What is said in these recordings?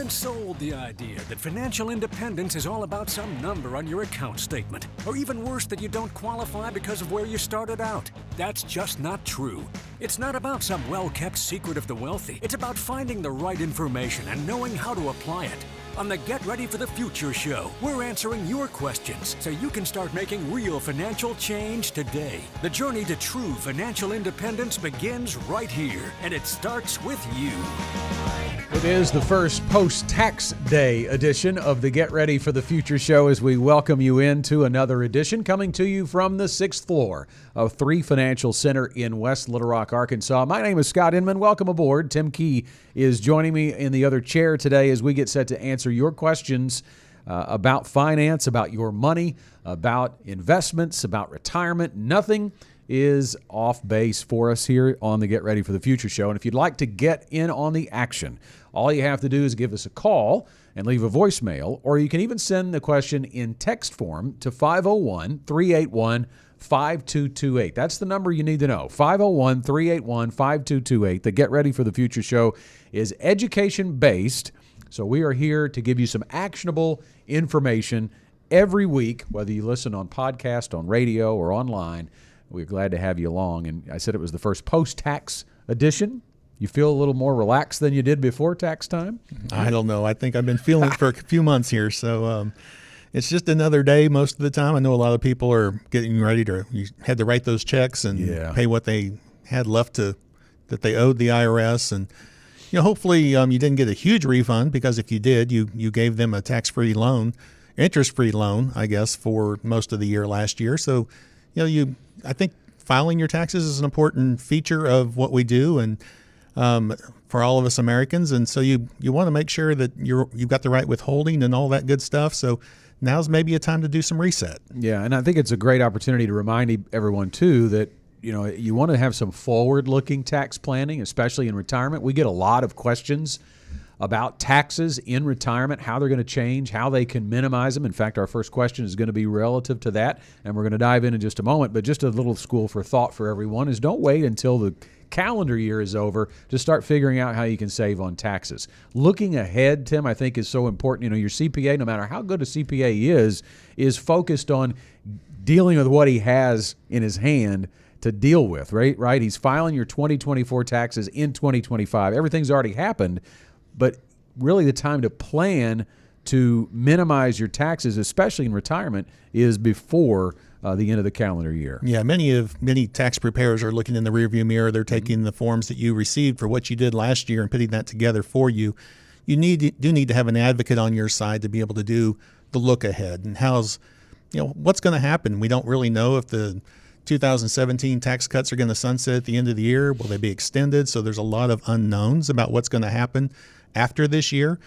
been sold the idea that financial independence is all about some number on your account statement, or even worse, that you don't qualify because of where you started out. That's just not true. It's not about some well-kept secret of the wealthy. It's about finding the right information and knowing how to apply it. On the Get Ready for the Future show, we're answering your questions so you can start making real financial change today. The journey to true financial independence begins right here, and it starts with you. It is the first post-tax day edition of the Get Ready for the Future show as we welcome you into another edition coming to you from the 6th floor of 3 Financial Center in West Little Rock, Arkansas. My name is Scott Inman. Welcome aboard. Tim Key is joining me in the other chair today as we get set to answer your questions about finance, about your money, about investments, about retirement. Nothing is off base for us here on the Get Ready for the Future show. And if you'd like to get in on the action, all you have to do is give us a call and leave a voicemail, or you can even send the question in text form to 501-381-5228. That's the number you need to know, 501-381-5228. The Get Ready for the Future show is education-based, so we are here to give you some actionable information every week, whether you listen on podcast, on radio, or online. We're glad to have you along. And I said it was the first post-tax edition. You feel a little more relaxed than you did before tax time? I don't know. I think I've been feeling it for a few months here. So it's just another day most of the time. I know a lot of people are getting ready to, you had to write those checks and pay what they had left that they owed the IRS. And, hopefully you didn't get a huge refund, because if you did, you gave them a tax-free loan, interest-free loan, I guess, for most of the year last year. So, I think filing your taxes is an important feature of what we do, and for all of us Americans. And so you want to make sure that you've got the right withholding and all that good stuff. So now's maybe a time to do some reset. Yeah, and I think it's a great opportunity to remind everyone too that you want to have some forward-looking tax planning, especially in retirement. We get a lot of questions about taxes in retirement, how they're going to change, how they can minimize them. In fact, our first question is going to be relative to that, and we're going to dive in just a moment. But just a little school for thought for everyone is don't wait until the calendar year is over to start figuring out how you can save on taxes. Looking ahead, Tim, I think is so important. Your CPA, no matter how good a CPA is focused on dealing with what he has in his hand to deal with, right? He's filing your 2024 taxes in 2025. Everything's already happened. But really the time to plan to minimize your taxes, especially in retirement, is before the end of the calendar year. Yeah, many tax preparers are looking in the rearview mirror. They're taking the forms that you received for what you did last year and putting that together for you. You do need to have an advocate on your side to be able to do the look ahead and what's going to happen. We don't really know if the 2017 tax cuts are going to sunset at the end of the year. Will they be extended? So there's a lot of unknowns about what's going to happen after this year,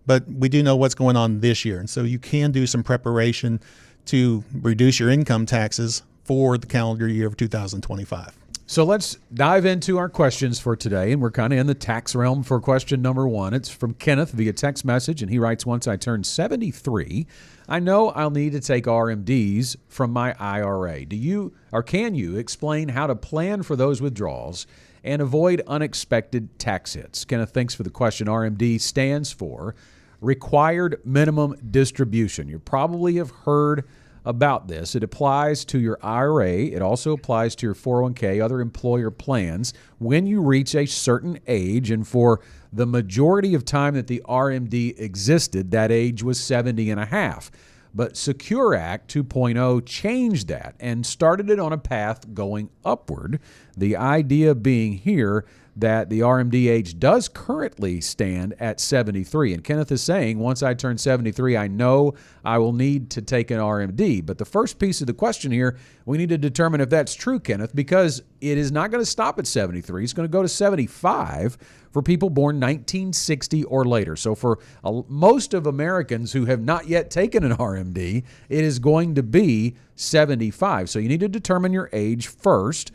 but we do know what's going on this year. And so you can do some preparation to reduce your income taxes for the calendar year of 2025. So let's dive into our questions for today, and we're kind of in the tax realm for question number 1. It's from Kenneth via text message, and he writes, once I turn 73, I know I'll need to take RMDs from my IRA. Can you explain how to plan for those withdrawals and avoid unexpected tax hits? Kenneth, thanks for the question. RMD stands for Required Minimum Distribution. You probably have heard about this. It applies to your IRA. It also applies to your 401k, other employer plans, when you reach a certain age. And for the majority of time that the RMD existed, that age was 70 and a half. But Secure Act 2.0 changed that and started it on a path going upward. The idea being here that the RMD age does currently stand at 73. And Kenneth is saying, once I turn 73, I know I will need to take an RMD. But the first piece of the question here, we need to determine if that's true, Kenneth, because it is not going to stop at 73. It's going to go to 75 for people born 1960 or later. So for most of Americans who have not yet taken an RMD, it is going to be 75. So you need to determine your age first.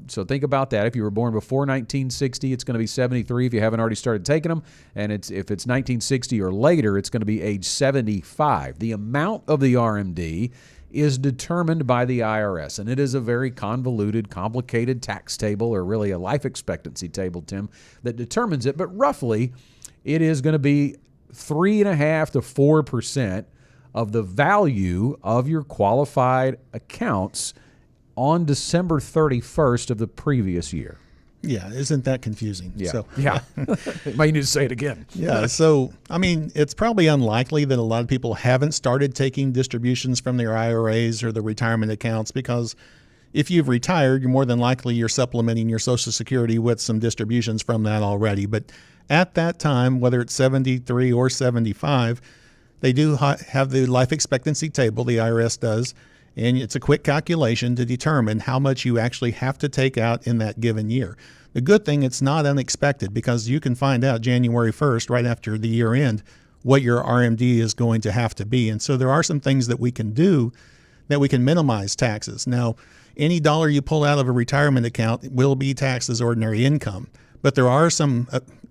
So think about that. If you were born before 1960, it's going to be 73 if you haven't already started taking them. And if it's 1960 or later, it's going to be age 75. The amount of the RMD is determined by the IRS, and it is a very convoluted, complicated tax table, or really a life expectancy table, Tim, that determines it. But roughly, it is going to be 3.5% to 4% of the value of your qualified accounts on December 31st of the previous year. Yeah, isn't that confusing? Yeah. So, yeah. Might need to say it again. Yeah. So, I mean, it's probably unlikely that a lot of people haven't started taking distributions from their IRAs or their retirement accounts, because if you've retired, you're more than likely you're supplementing your Social Security with some distributions from that already. But at that time, whether it's 73 or 75, they do have the life expectancy table, the IRS does, and it's a quick calculation to determine how much you actually have to take out in that given year. The good thing, it's not unexpected, because you can find out January 1st, right after the year end, what your RMD is going to have to be. And so there are some things that we can do that we can minimize taxes. Now, any dollar you pull out of a retirement account will be taxed as ordinary income, but there are some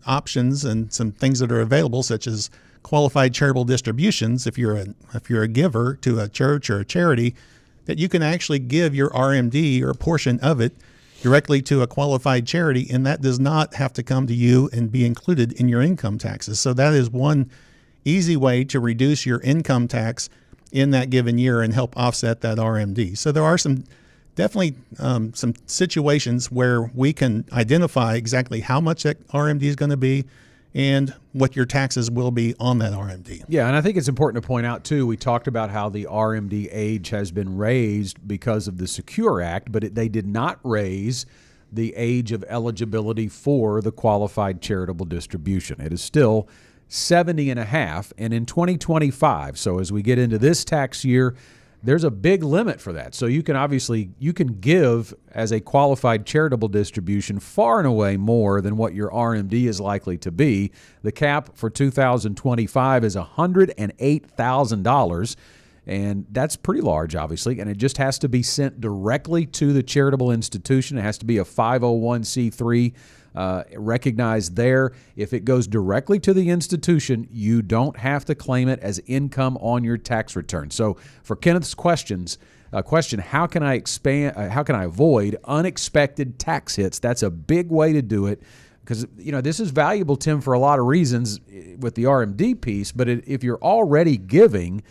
options and some things that are available, such as qualified charitable distributions. If you're a giver to a church or a charity, that you can actually give your RMD or a portion of it directly to a qualified charity, and that does not have to come to you and be included in your income taxes. So that is one easy way to reduce your income tax in that given year and help offset that RMD. So there are definitely some situations where we can identify exactly how much that RMD is going to be and what your taxes will be on that RMD. Yeah, and I think it's important to point out, too, we talked about how the RMD age has been raised because of the Secure Act, but they did not raise the age of eligibility for the qualified charitable distribution. It is still 70.5, and in 2025, so as we get into this tax year, there's a big limit for that. So you can give as a qualified charitable distribution far and away more than what your RMD is likely to be. The cap for 2025 is $108,000, and that's pretty large, obviously, and it just has to be sent directly to the charitable institution. It has to be a 501c3 recognized there. If it goes directly to the institution, you don't have to claim it as income on your tax return. So for Kenneth's question, how can I avoid unexpected tax hits? That's a big way to do it, because this is valuable, Tim, for a lot of reasons with the RMD piece. But if you're already giving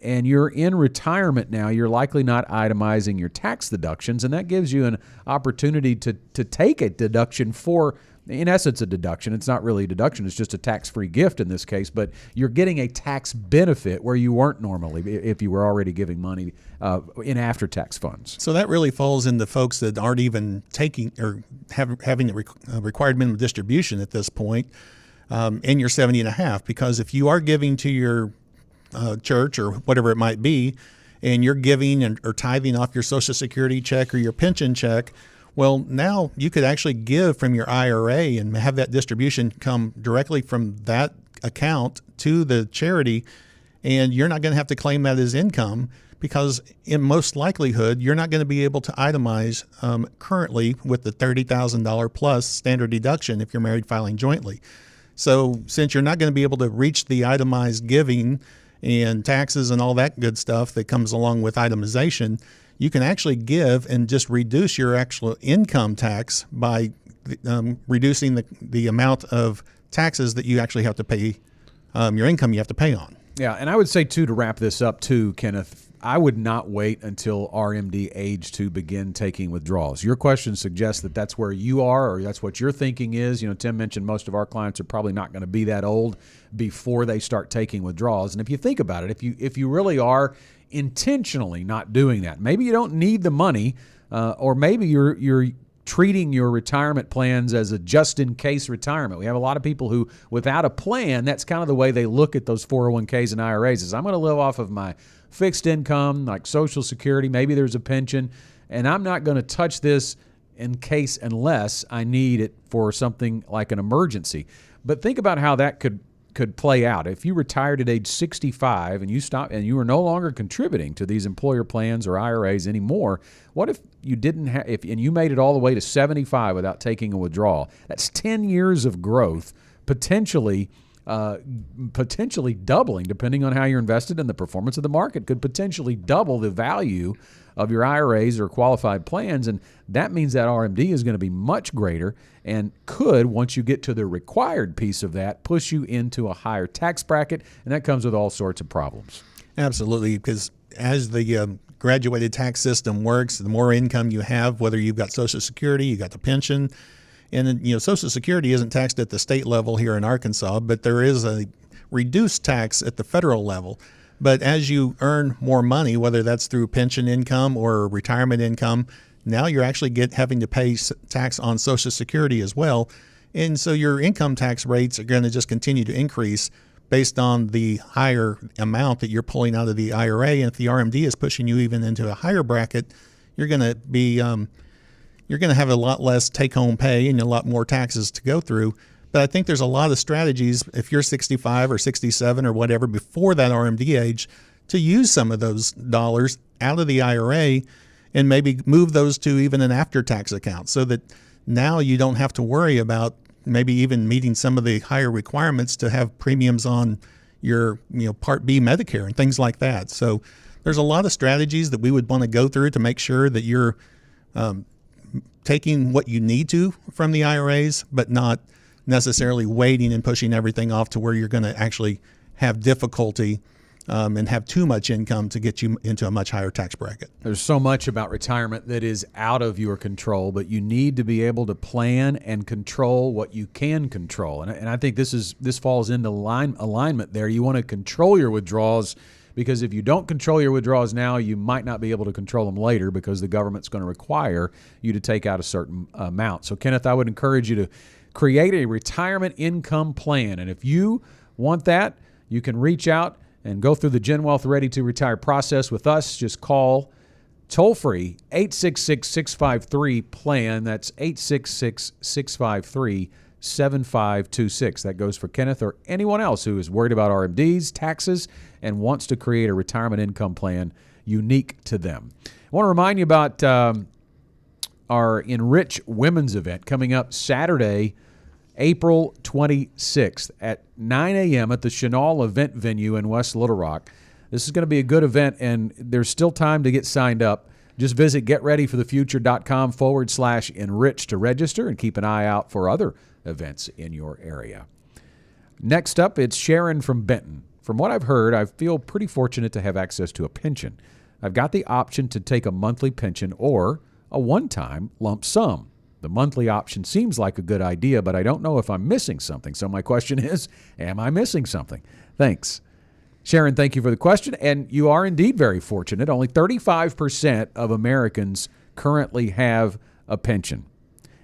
and you're in retirement now, you're likely not itemizing your tax deductions, and that gives you an opportunity to take a deduction for, in essence, a deduction. It's not really a deduction. It's just a tax-free gift in this case, but you're getting a tax benefit where you weren't normally if you were already giving money in after-tax funds. So that really falls into folks that aren't even taking or having the required minimum distribution at this point, and you're 70.5, because if you are giving to your church or whatever it might be, and you're giving or tithing off your Social Security check or your pension check, well, now you could actually give from your IRA and have that distribution come directly from that account to the charity, and you're not going to have to claim that as income, because in most likelihood, you're not going to be able to itemize currently with the $30,000 plus standard deduction if you're married filing jointly. So since you're not going to be able to reach the itemized giving and taxes and all that good stuff that comes along with itemization, you can actually give and just reduce your actual income tax by reducing the amount of taxes that you actually have to pay, your income you have to pay on. Yeah, and I would say, too, to wrap this up, too, Kenneth, I would not wait until RMD age to begin taking withdrawals. Your question suggests that that's where you are, or that's what your thinking is. Tim mentioned most of our clients are probably not going to be that old before they start taking withdrawals. And if you think about it, if you really are intentionally not doing that, maybe you don't need the money, or maybe you're treating your retirement plans as a just-in-case retirement. We have a lot of people who, without a plan, that's kind of the way they look at those 401ks and IRAs, is I'm going to live off of my fixed income, like Social Security, maybe there's a pension, and I'm not going to touch this in case unless I need it for something like an emergency. But think about how that could play out. If you retired at age 65 and you were no longer contributing to these employer plans or IRAs anymore, what if you didn't have, and you made it all the way to 75 without taking a withdrawal? That's 10 years of growth, potentially potentially doubling, depending on how you're invested and the performance of the market, could potentially double the value of your IRAs or qualified plans. And that means that RMD is going to be much greater and could, once you get to the required piece of that, push you into a higher tax bracket. And that comes with all sorts of problems. Absolutely, because as the graduated tax system works, the more income you have, whether you've got Social Security, you got the pension, and Social Security isn't taxed at the state level here in Arkansas, but there is a reduced tax at the federal level. But as you earn more money, whether that's through pension income or retirement income, now you're actually having to pay tax on Social Security as well. And so your income tax rates are going to just continue to increase based on the higher amount that you're pulling out of the IRA. And if the RMD is pushing you even into a higher bracket, you're going to be you're going to have a lot less take-home pay and a lot more taxes to go through. But I think there's a lot of strategies, if you're 65 or 67 or whatever, before that RMD age, to use some of those dollars out of the IRA and maybe move those to even an after-tax account, so that now you don't have to worry about maybe even meeting some of the higher requirements to have premiums on your Part B Medicare and things like that. So there's a lot of strategies that we would want to go through to make sure that you're taking what you need to from the IRAs, but not necessarily waiting and pushing everything off to where you're going to actually have difficulty and have too much income to get you into a much higher tax bracket. There's so much about retirement that is out of your control, but you need to be able to plan and control what you can control. And I think this falls into alignment there. You want to control your withdrawals, because if you don't control your withdrawals now, you might not be able to control them later, because the government's going to require you to take out a certain amount. So, Kenneth, I would encourage you to create a retirement income plan. And if you want that, you can reach out and go through the GenWealth Ready to Retire process with us. Just call toll-free 866-653-PLAN. That's 866-653-7526. That goes for Kenneth or anyone else who is worried about RMDs, taxes, and wants to create a retirement income plan unique to them. I want to remind you about our Enrich Women's event coming up Saturday, April 26th at 9 a.m. at the Chenal event venue in West Little Rock. This is going to be a good event, and there's still time to get signed up. Just visit getreadyforthefuture.com/enrich to register, and keep an eye out for other events in your area. Next up, it's Sharon from Benton. From what I've heard, I feel pretty fortunate to have access to a pension. I've got the option to take a monthly pension or a one-time lump sum. The monthly option seems like a good idea, but I don't know if I'm missing something. So my question is, am I missing something? Thanks. Sharon, thank you for the question. And you are indeed very fortunate. Only 35% of Americans currently have a pension.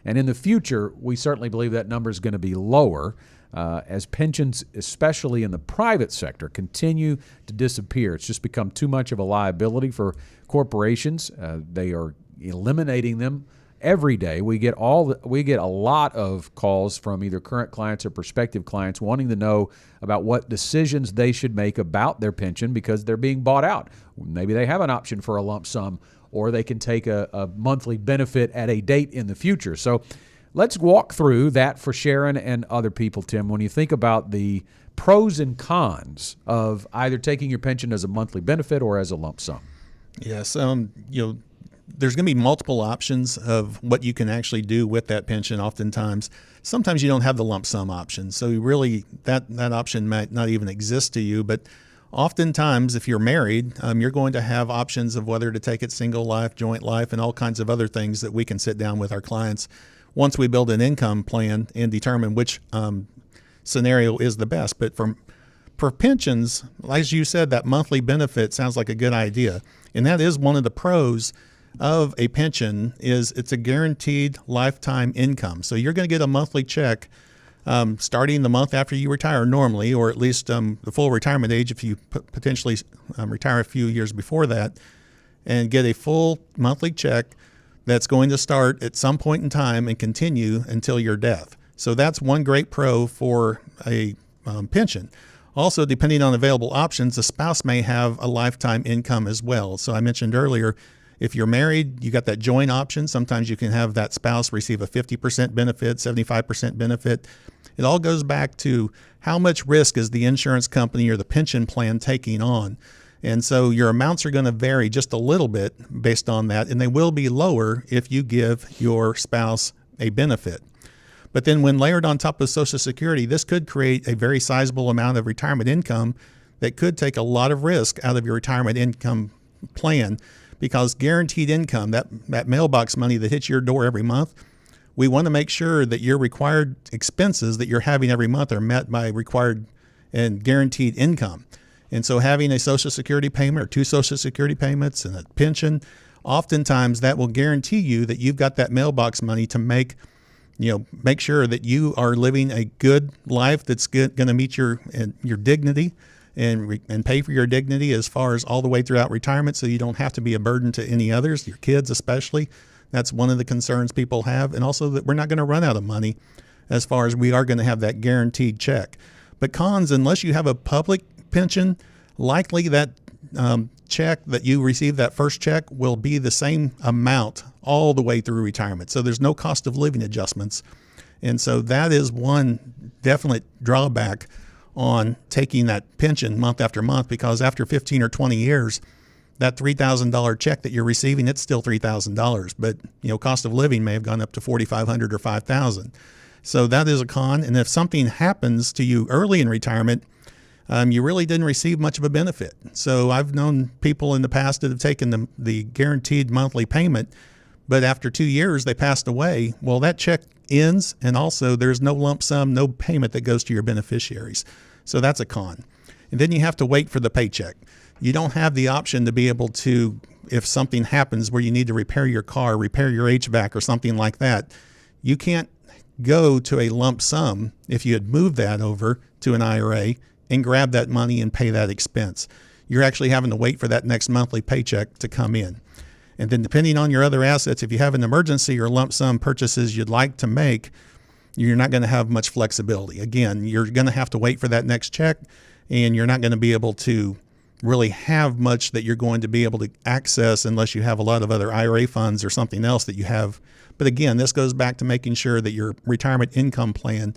And in the future, we certainly believe that number is going to be lower as pensions, especially in the private sector, continue to disappear. It's just become too much of a liability for corporations. They are eliminating them every day. We get a lot of calls from either current clients or prospective clients wanting to know about what decisions they should make about their pension because they're being bought out. Maybe they have an option for a lump sum, or they can take a monthly benefit at a date in the future. So let's walk through that for Sharon and other people, Tim. When you think about the pros and cons of either taking your pension as a monthly benefit or as a lump sum. Yes, there's going to be multiple options of what you can actually do with that pension. Oftentimes, sometimes you don't have the lump sum option, so really that option might not even exist to you. But oftentimes, if you're married, you're going to have options of whether to take it single life, joint life, and all kinds of other things that we can sit down with our clients once we build an income plan and determine which scenario is the best. But for pensions, as you said, that monthly benefit sounds like a good idea, and that is one of the pros of a pension. Is it's a guaranteed lifetime income. So you're going to get a monthly check starting the month after you retire normally, or at least the full retirement age if you potentially retire a few years before that, and get a full monthly check that's going to start at some point in time and continue until your death. So that's one great pro for a pension. Also, depending on available options, the spouse may have a lifetime income as well. So I mentioned earlier, If you're married, you got that joint option. Sometimes you can have that spouse receive a 50% benefit, 75% benefit. It all goes back to how much risk is the insurance company or the pension plan taking on. And so your amounts are going to vary just a little bit based on that, and they will be lower if you give your spouse a benefit. But then when layered on top of Social Security, this could create a very sizable amount of retirement income that could take a lot of risk out of your retirement income plan, because guaranteed income, that mailbox money that hits your door every month, we want to make sure that your required expenses that you're having every month are met by required and guaranteed income. And so having a Social Security payment or 2 Social Security payments and a pension, oftentimes that will guarantee you that you've got that mailbox money to make sure that you are living a good life that's going to meet your dignity and pay for your dignity as far as all the way throughout retirement, so you don't have to be a burden to any others, your kids especially. That's one of the concerns people have. And also that we're not going to run out of money as far as we are going to have that guaranteed check. But cons, unless you have a public pension, likely that check that you receive, that first check, will be the same amount all the way through retirement. So there's no cost of living adjustments. And so that is one definite drawback on taking that pension month after month, because after 15 or 20 years, that $3,000 check that you're receiving, it's still $3,000. But cost of living may have gone up to $4,500 or $5,000. So that is a con. And if something happens to you early in retirement, you really didn't receive much of a benefit. So I've known people in the past that have taken the guaranteed monthly payment, but after 2 years they passed away. Well, that check ends, and also there's no lump sum, no payment that goes to your beneficiaries. So that's a con. And then you have to wait for the paycheck. You don't have the option to be able to, if something happens where you need to repair your car, repair your HVAC or something like that, you can't go to a lump sum if you had moved that over to an IRA and grab that money and pay that expense. You're actually having to wait for that next monthly paycheck to come in. And then depending on your other assets, if you have an emergency or lump sum purchases you'd like to make, you're not going to have much flexibility. Again, you're going to have to wait for that next check, and you're not going to be able to really have much that you're going to be able to access unless you have a lot of other IRA funds or something else that you have. But again, this goes back to making sure that your retirement income plan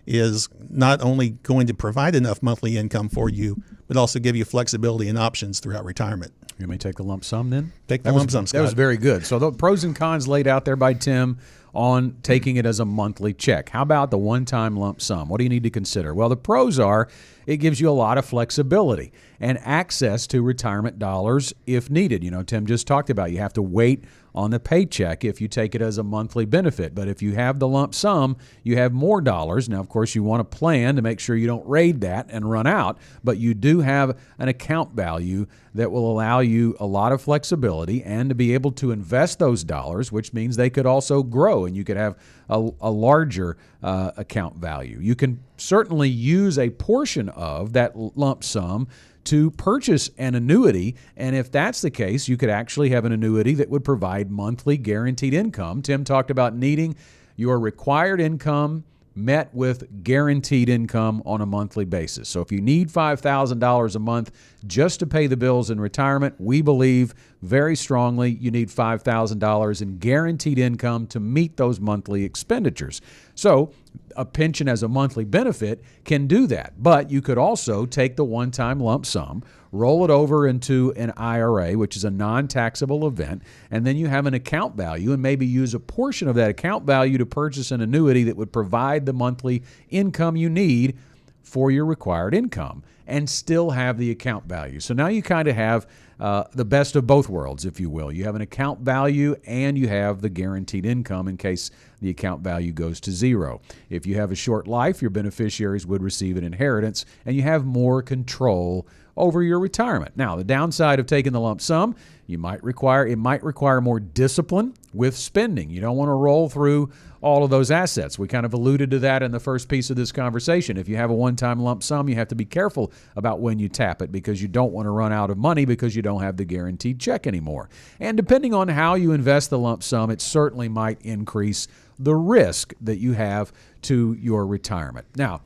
is not only going to provide enough monthly income for you, but also give you flexibility and options throughout retirement. You may take the lump sum then? Take the lump sum, Scott. That was very good. So the pros and cons laid out there by Tim on taking it as a monthly check. How about the one-time lump sum? What do you need to consider? Well, the pros are it gives you a lot of flexibility and access to retirement dollars if needed. Tim just talked about you have to wait on the paycheck if you take it as a monthly benefit. But if you have the lump sum, you have more dollars. Now, of course, you want to plan to make sure you don't raid that and run out, but you do have an account value that will allow you a lot of flexibility and to be able to invest those dollars, which means they could also grow and you could have a larger account value. You can certainly use a portion of that lump sum to purchase an annuity, and if that's the case, you could actually have an annuity that would provide monthly guaranteed income. Tim talked about needing your required income met with guaranteed income on a monthly basis. So if you need $5,000 a month just to pay the bills in retirement, we believe very strongly you need $5,000 in guaranteed income to meet those monthly expenditures. So a pension as a monthly benefit can do that, but you could also take the one-time lump sum, roll it over into an IRA, which is a non-taxable event, and then you have an account value and maybe use a portion of that account value to purchase an annuity that would provide the monthly income you need for your required income and still have the account value. So now you kind of have the best of both worlds, if you will. You have an account value and you have the guaranteed income in case the account value goes to zero. If you have a short life, your beneficiaries would receive an inheritance and you have more control over your retirement. Now, the downside of taking the lump sum, it might require more discipline with spending. You don't want to roll through all of those assets. We kind of alluded to that in the first piece of this conversation. If you have a one-time lump sum, you have to be careful about when you tap it because you don't want to run out of money because you don't have the guaranteed check anymore. And depending on how you invest the lump sum, it certainly might increase the risk that you have to your retirement. Now,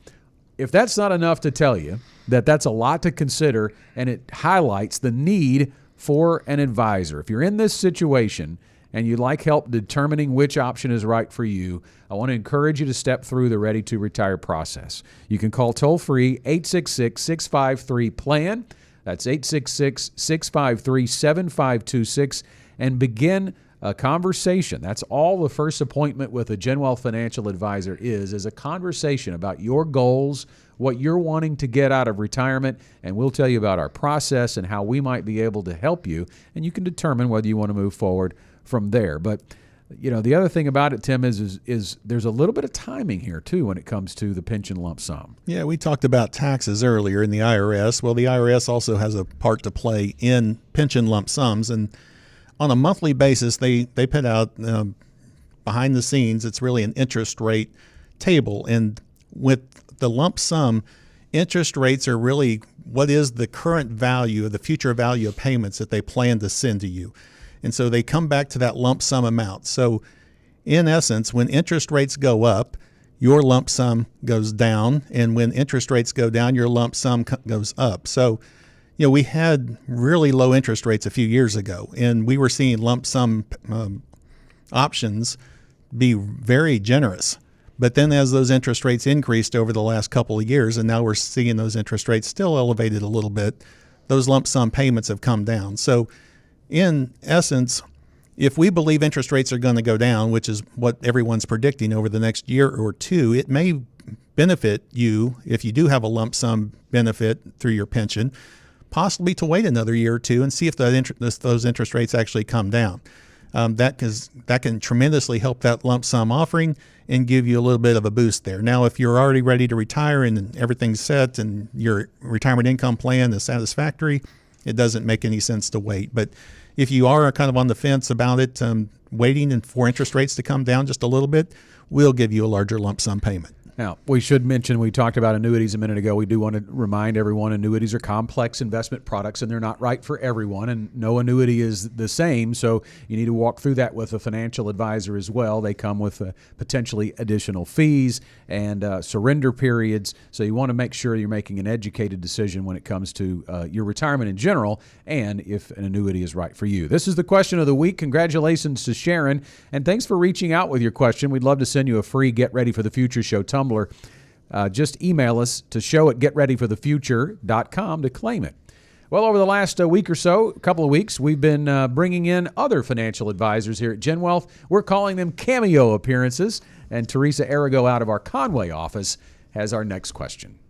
if that's not enough to tell you that that's a lot to consider and it highlights the need for an advisor. If you're in this situation and you'd like help determining which option is right for you, I want to encourage you to step through the Ready to Retire process. You can call toll-free 866-653-PLAN. That's 866-653-7526 and begin a conversation. That's all the first appointment with a GenWealth financial advisor is a conversation about your goals, what you're wanting to get out of retirement, and we'll tell you about our process and how we might be able to help you, and you can determine whether you want to move forward from there. But the other thing about it, Tim, is there's a little bit of timing here too when it comes to the pension lump sum. Yeah, we talked about taxes earlier in the IRS. Well, the IRS also has a part to play in pension lump sums, and on a monthly basis, they put out behind the scenes, it's really an interest rate table. And with the lump sum, interest rates are really what is the current value, the future value of payments that they plan to send to you. And so they come back to that lump sum amount. So in essence, when interest rates go up, your lump sum goes down. And when interest rates go down, your lump sum goes up. So we had really low interest rates a few years ago, and we were seeing lump sum options be very generous. But then as those interest rates increased over the last couple of years, and now we're seeing those interest rates still elevated a little bit, those lump sum payments have come down. So in essence, if we believe interest rates are going to go down, which is what everyone's predicting over the next year or two, it may benefit you, if you do have a lump sum benefit through your pension, possibly to wait another year or two and see if those interest rates actually come down. That can tremendously help that lump sum offering and give you a little bit of a boost there. Now, if you're already ready to retire and everything's set and your retirement income plan is satisfactory, it doesn't make any sense to wait. But if you are kind of on the fence about it, waiting for interest rates to come down just a little bit, we'll give you a larger lump sum payment. Now, we should mention, we talked about annuities a minute ago. We do want to remind everyone annuities are complex investment products and they're not right for everyone, and no annuity is the same. So you need to walk through that with a financial advisor as well. They come with potentially additional fees and surrender periods. So you want to make sure you're making an educated decision when it comes to your retirement in general and if an annuity is right for you. This is the question of the week. Congratulations to Sharon, and thanks for reaching out with your question. We'd love to send you a free Get Ready for the Future show Tumblr. Just email us to show@getreadyforthefuture.com to claim it. Well, over the last week or so, a couple of weeks, we've been bringing in other financial advisors here at GenWealth. We're calling them cameo appearances, and Teresa Arago out of our Conway office has our next question.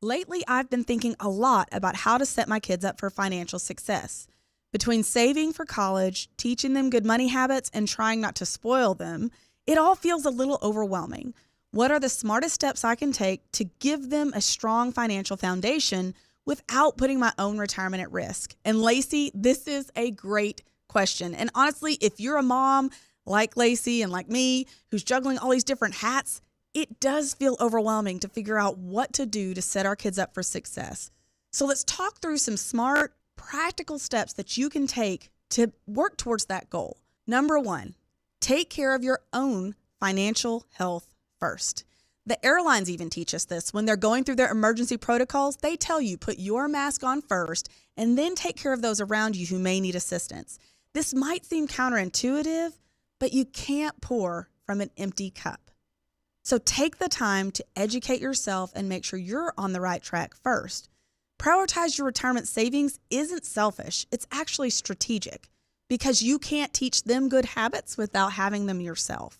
Lately, I've been thinking a lot about how to set my kids up for financial success. Between saving for college, teaching them good money habits, and trying not to spoil them, it all feels a little overwhelming. What are the smartest steps I can take to give them a strong financial foundation without putting my own retirement at risk? And Lacey, this is a great question. And honestly, if you're a mom like Lacey and like me, who's juggling all these different hats, it does feel overwhelming to figure out what to do to set our kids up for success. So let's talk through some smart, practical steps that you can take to work towards that goal. Number one, take care of your own financial health first. The airlines even teach us this. When they're going through their emergency protocols, they tell you put your mask on first and then take care of those around you who may need assistance. This might seem counterintuitive, but you can't pour from an empty cup. So take the time to educate yourself and make sure you're on the right track first. Prioritize your retirement savings isn't selfish. It's actually strategic, because you can't teach them good habits without having them yourself.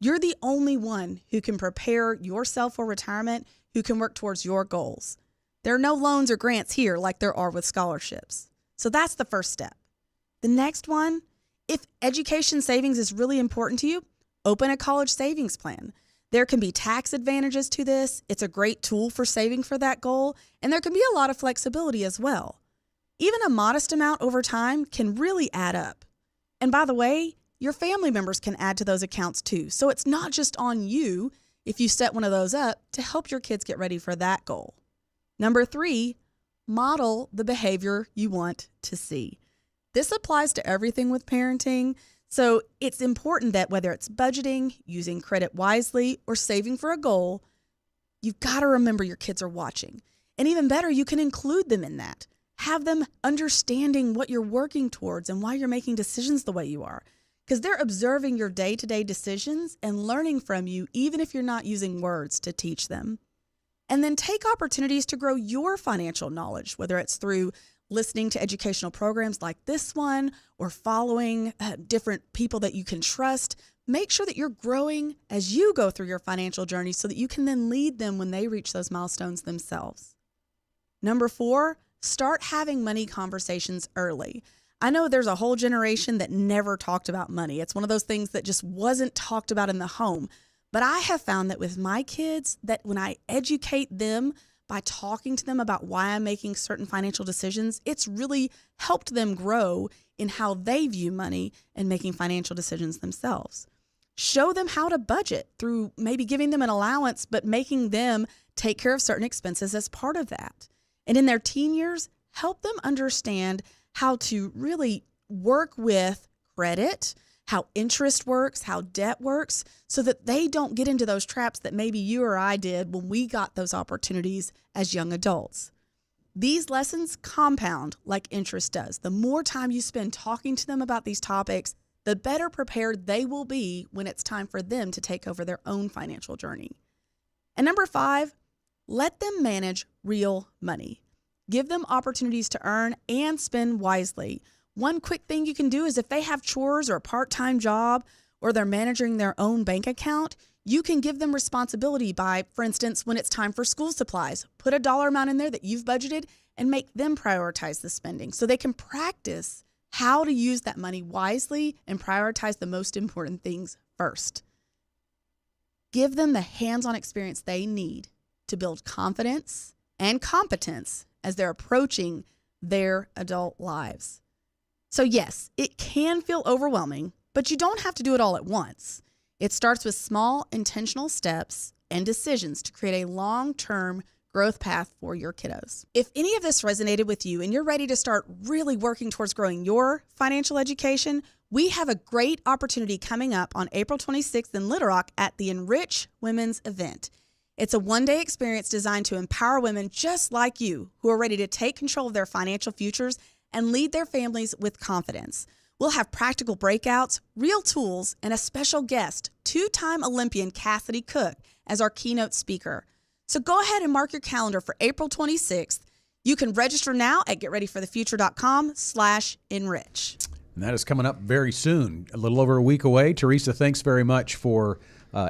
You're the only one who can prepare yourself for retirement, who can work towards your goals. There are no loans or grants here like there are with scholarships. So that's the first step. The next one, if education savings is really important to you, open a college savings plan. There can be tax advantages to this. It's a great tool for saving for that goal, and there can be a lot of flexibility as well. Even a modest amount over time can really add up. And by the way, your family members can add to those accounts too. So it's not just on you if you set one of those up to help your kids get ready for that goal. Number 3, model the behavior you want to see. This applies to everything with parenting. So it's important that whether it's budgeting, using credit wisely, or saving for a goal, you've got to remember your kids are watching. And even better, you can include them in that. Have them understanding what you're working towards and why you're making decisions the way you are. Because they're observing your day-to-day decisions and learning from you, even if you're not using words to teach them. And then take opportunities to grow your financial knowledge, whether it's through listening to educational programs like this one or following different people that you can trust. Make sure that you're growing as you go through your financial journey so that you can then lead them when they reach those milestones themselves. Number 4, start having money conversations early. I know there's a whole generation that never talked about money. It's one of those things that just wasn't talked about in the home. But I have found that with my kids, that when I educate them by talking to them about why I'm making certain financial decisions, it's really helped them grow in how they view money and making financial decisions themselves. Show them how to budget through maybe giving them an allowance, but making them take care of certain expenses as part of that. And in their teen years, help them understand how to really work with credit, how interest works, how debt works, so that they don't get into those traps that maybe you or I did when we got those opportunities as young adults. These lessons compound like interest does. The more time you spend talking to them about these topics, the better prepared they will be when it's time for them to take over their own financial journey. And number 5, let them manage real money. Give them opportunities to earn and spend wisely. One quick thing you can do is if they have chores or a part-time job or they're managing their own bank account, you can give them responsibility by, for instance, when it's time for school supplies, put a dollar amount in there that you've budgeted and make them prioritize the spending so they can practice how to use that money wisely and prioritize the most important things first. Give them the hands-on experience they need to build confidence and competence as they're approaching their adult lives. So yes, it can feel overwhelming, but you don't have to do it all at once. It starts with small, intentional steps and decisions to create a long-term growth path for your kiddos. If any of this resonated with you and you're ready to start really working towards growing your financial education, we have a great opportunity coming up on April 26th in Little Rock at the Enrich Women's event. It's a one-day experience designed to empower women just like you who are ready to take control of their financial futures and lead their families with confidence. We'll have practical breakouts, real tools, and a special guest, 2-time Olympian Cassidy Cook, as our keynote speaker. So go ahead and mark your calendar for April 26th. You can register now at getreadyforthefuture.com/enrich. And that is coming up very soon, a little over a week away. Teresa, thanks very much for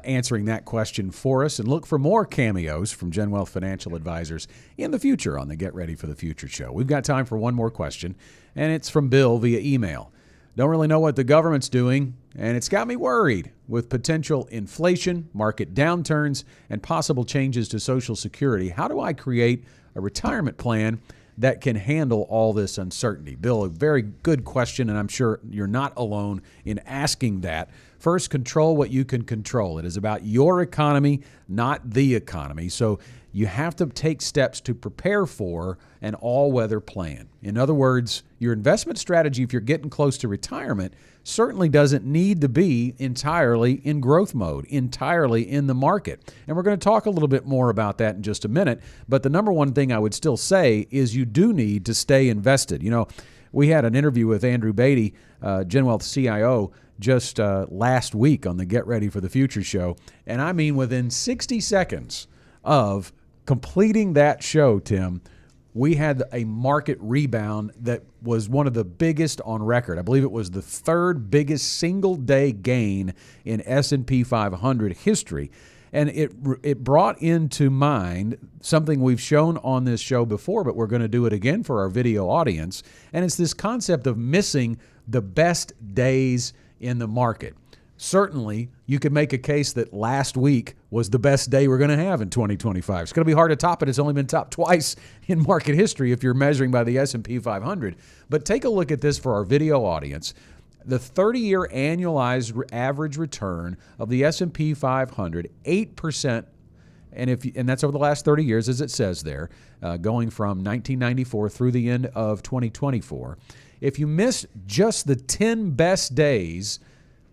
answering that question for us. And look for more cameos from GenWealth Financial Advisors in the future on the Get Ready for the Future show. We've got time for one more question, and it's from Bill via email. Don't really know what the government's doing, and it's got me worried with potential inflation, market downturns, and possible changes to Social Security. How do I create a retirement plan that can handle all this uncertainty? Bill, a very good question, and I'm sure you're not alone in asking that. First, control what you can control. It is about your economy, not the economy. So you have to take steps to prepare for an all-weather plan. In other words, your investment strategy, if you're getting close to retirement, certainly doesn't need to be entirely in growth mode, entirely in the market. And we're going to talk a little bit more about that in just a minute. But the number one thing I would still say is you do need to stay invested. You know, we had an interview with Andrew Beatty, GenWealth CIO, just last week on the Get Ready for the Future show. And I mean, within 60 seconds of completing that show, Tim, we had a market rebound that was one of the biggest on record. I believe it was the third biggest single-day gain in S&P 500 history. And it brought into mind something we've shown on this show before, but we're going to do it again for our video audience. And it's this concept of missing the best days in the market. Certainly, you could make a case that last week was the best day we're going to have in 2025. It's going to be hard to top it. It's only been topped twice in market history if you're measuring by the S&P 500. But take a look at this for our video audience. The 30-year annualized average return of the S&P 500, 8%, and that's over the last 30 years, as it says there, going from 1994 through the end of 2024. If you miss just the 10 best days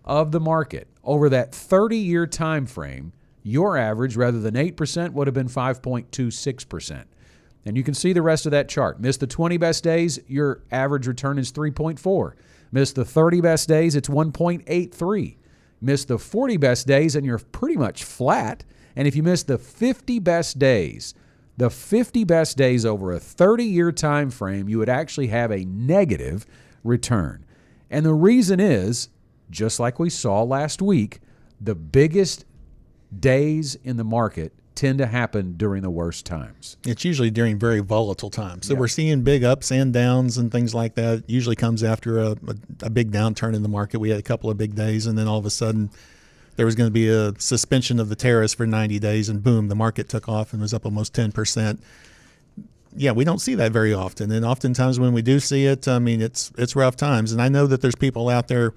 of the market over that 30-year time frame, your average, rather than 8%, would have been 5.26%. And you can see the rest of that chart. Miss the 20 best days, your average return is 3.4. Miss the 30 best days, it's 1.83. Miss the 40 best days, and you're pretty much flat. And if you miss the 50 best days over a 30-year time frame, you would actually have a negative return. And the reason is, just like we saw last week, the biggest days in the market tend to happen during the worst times. It's usually during very volatile times. So we're seeing big ups and downs and things like that. It usually comes after a big downturn in the market. We had a couple of big days, and then all of a sudden there was going to be a suspension of the tariffs for 90 days, and boom, the market took off and was up almost 10%. Yeah, we don't see that very often. And oftentimes when we do see it, I mean, it's rough times. And I know that there's people out there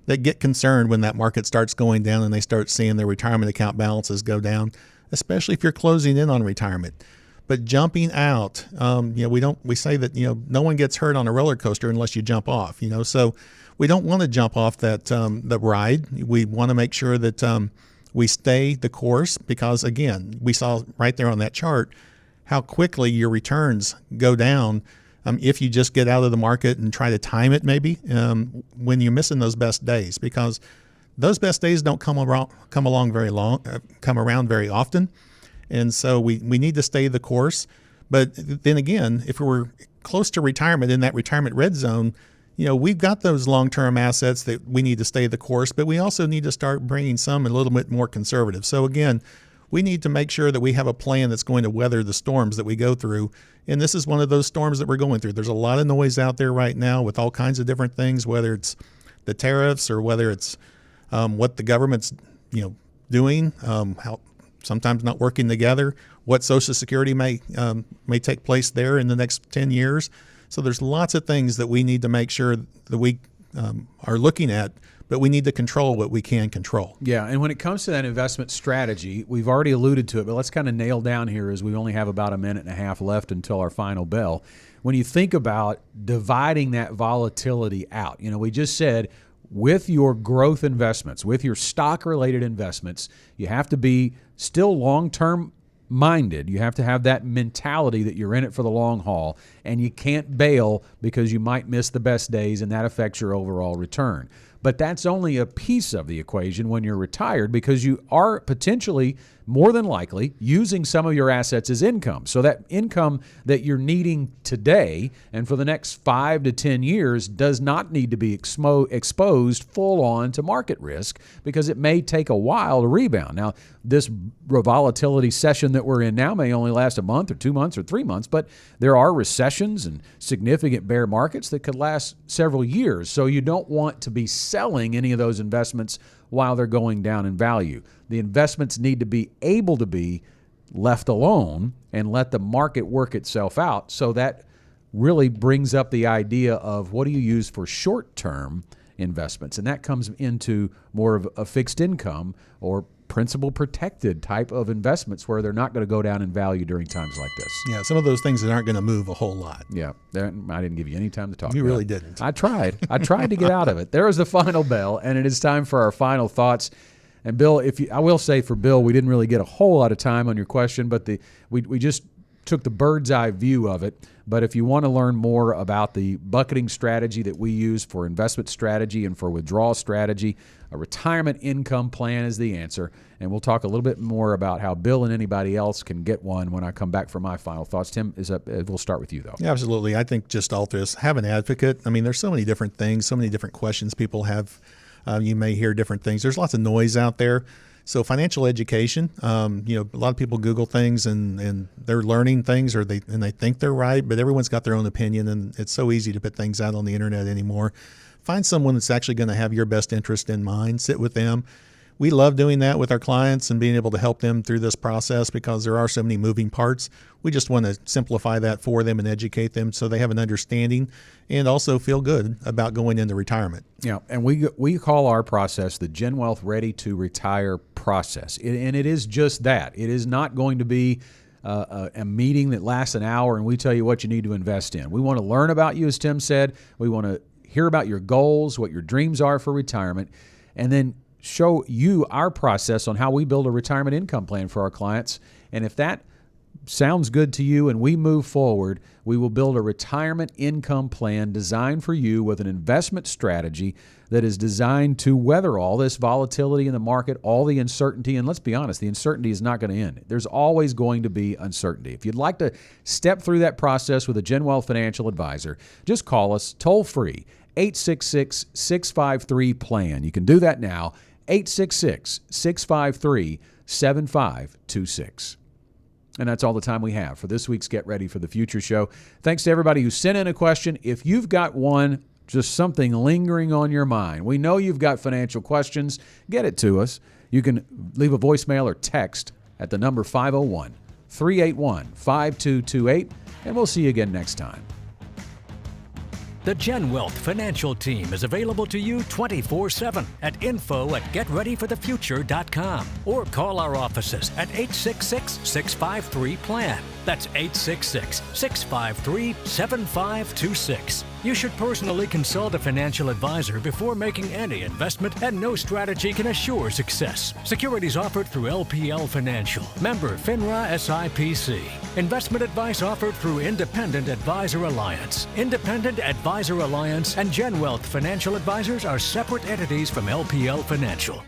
that get concerned when that market starts going down and they start seeing their retirement account balances go down, especially if you're closing in on retirement. But jumping out, we say that, no one gets hurt on a roller coaster unless you jump off, so we don't want to jump off the ride. We want to make sure that we stay the course, because again, we saw right there on that chart how quickly your returns go down if you just get out of the market and try to time it maybe when you're missing those best days, because those best days don't come around very often. And so we need to stay the course. But then again, if we're close to retirement, in that retirement red zone, we've got those long-term assets that we need to stay the course, but we also need to start bringing some a little bit more conservative. So again, we need to make sure that we have a plan that's going to weather the storms that we go through. And this is one of those storms that we're going through. There's a lot of noise out there right now with all kinds of different things, whether it's the tariffs or whether it's what the government's doing, how sometimes not working together, what Social Security may take place there in the next 10 years. So there's lots of things that we need to make sure that we are looking at, but we need to control what we can control. Yeah, and when it comes to that investment strategy, we've already alluded to it, but let's kind of nail down here as we only have about a minute and a half left until our final bell. When you think about dividing that volatility out, we just said with your growth investments, with your stock-related investments, you have to be still long-term minded. You have to have that mentality that you're in it for the long haul, and you can't bail because you might miss the best days, and that affects your overall return. But that's only a piece of the equation when you're retired, because you are potentially, more than likely, using some of your assets as income. So that income that you're needing today and for the next 5 to 10 years does not need to be exposed full on to market risk, because it may take a while to rebound. Now, this volatility session that we're in now may only last a month or 2 months or 3 months, but there are recessions and significant bear markets that could last several years. So you don't want to be selling any of those investments while they're going down in value. The investments need to be able to be left alone and let the market work itself out. So that really brings up the idea of what do you use for short-term investments? And that comes into more of a fixed income or principal protected type of investments where they're not going to go down in value during times like this. Yeah, some of those things that aren't going to move a whole lot. Yeah, I didn't give you any time to talk. You really didn't. I tried to get out of it. There was the final bell, and it is time for our final thoughts. And Bill, I will say for Bill, we didn't really get a whole lot of time on your question, but we just took the bird's eye view of it. But if you want to learn more about the bucketing strategy that we use for investment strategy and for withdrawal strategy, a retirement income plan is the answer. And we'll talk a little bit more about how Bill and anybody else can get one when I come back for my final thoughts. Tim, we'll start with you, though. Yeah, absolutely. I think just all this, have an advocate. I mean, there's so many different things, so many different questions people have. You may hear different things. There's lots of noise out there. So financial education, a lot of people Google things and they're learning things and they think they're right, but everyone's got their own opinion, and it's so easy to put things out on the internet anymore. Find someone that's actually going to have your best interest in mind. Sit with them. We love doing that with our clients and being able to help them through this process because there are so many moving parts. We just want to simplify that for them and educate them so they have an understanding and also feel good about going into retirement. Yeah, and we call our process the GenWealth Ready to Retire process. And it is just that. It is not going to be a meeting that lasts an hour and we tell you what you need to invest in. We want to learn about you, as Tim said. We want to hear about your goals, what your dreams are for retirement, and then show you our process on how we build a retirement income plan for our clients. And if that sounds good to you and we move forward, we will build a retirement income plan designed for you with an investment strategy that is designed to weather all this volatility in the market, all the uncertainty. And let's be honest, the uncertainty is not going to end. There's always going to be uncertainty. If you'd like to step through that process with a GenWealth financial advisor, just call us toll free, 866-653-PLAN. You can do that now, 866-653-7526. And that's all the time we have for this week's Get Ready for the Future show. Thanks to everybody who sent in a question. If you've got one, just something lingering on your mind, we know you've got financial questions, get it to us. You can leave a voicemail or text at the number 501-381-5228, and we'll see you again next time. The GenWealth financial team is available to you 24/7 at info@getreadyforthefuture.com or call our offices at 866-653-PLAN. That's 866-653-7526. You should personally consult a financial advisor before making any investment, and no strategy can assure success. Securities offered through LPL Financial, member FINRA SIPC. Investment advice offered through Independent Advisor Alliance. Independent Advisor Alliance and GenWealth Financial Advisors are separate entities from LPL Financial.